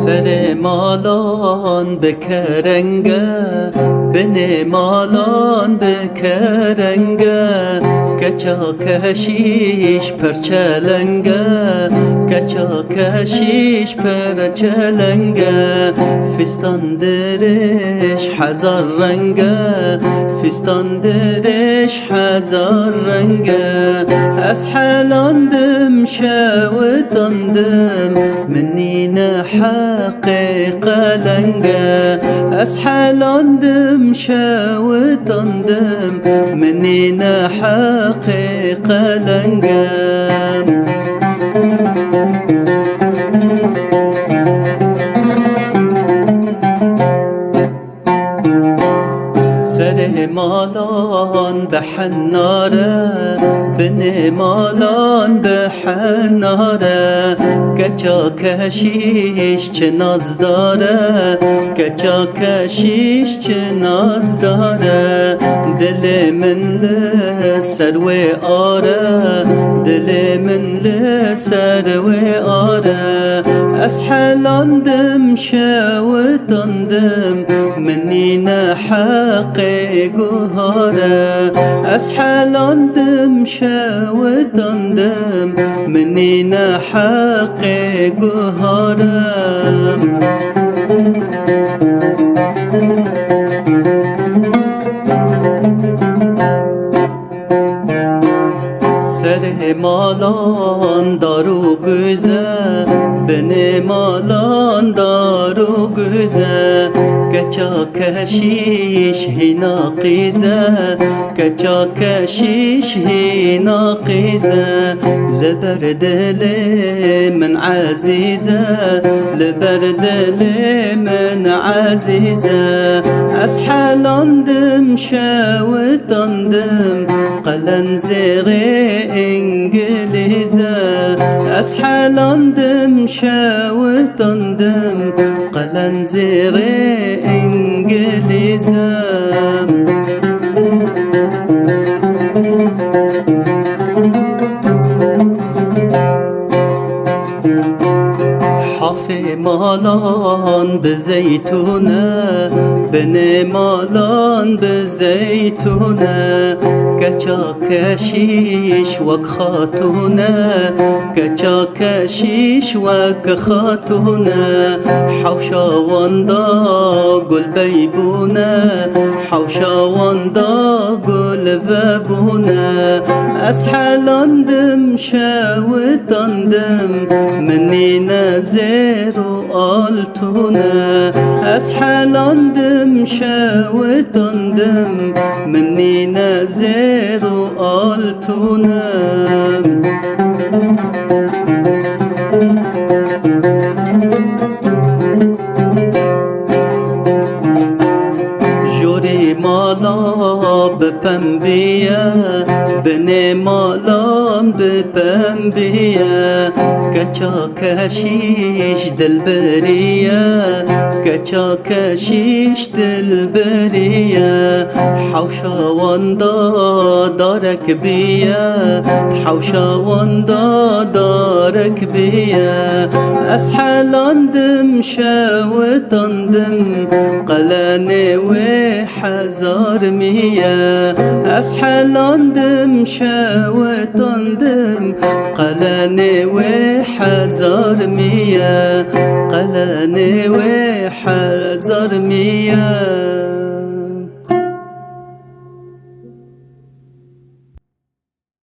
سر مالان بکرنگه بن مالان بکرنگه کچا کشیش پرچلنگه کچا کشیش پرچلنگه فستان درش هزار رنگه فستان درش هزار رنگه از حلاندم شاوتاندم منین حقیقه لنگه از حلاندم شاوتاندم منین حقیقه لنگه سر مالان بحناره بن مالان بحناره کچا کشیش چه ناز داره کچا کشیش چه ناز داره دل من لسر و آره دل من لسر و آره از حلاندم شاوتاندم منین حقی گوهاره از حلاندم شاوتاندم منین حقی گوهاره سر مالان دارو گوزه بن مالان دارو گوزه کچا کشیش هینا قیزه کچا کشیش هینا قیزه لبر دل من عزیزه لبر دل من عزیزه از حلاندم شاوتاندم قلن زیر انگلیزه از حلاندم شاوتاندم قلن زیر انگلیزه حاف مالان بزیتونه بن مالان بزیتونه کچا کشیش وک خاتونه کچا کشیش وک خاتونه حوشا واندا گل بیبونه حوشا واندا گل وبونه از حلاندم شاوتاندم منین زیر و آلتونه از حلاندم شاوتاندم منین زیر و آلتونه جوری مالا بپنبیه بن مالان بپنبیه کچا کشیش دل بریه کچا کشیش دل بریه حوشا واندا دارک بیه حوشا واندا دارک بیه از حلاندم شاوتاندم قلن و هزار میه از حلاندم شاوتاندم قلن و هزار میه قلن و هزار میه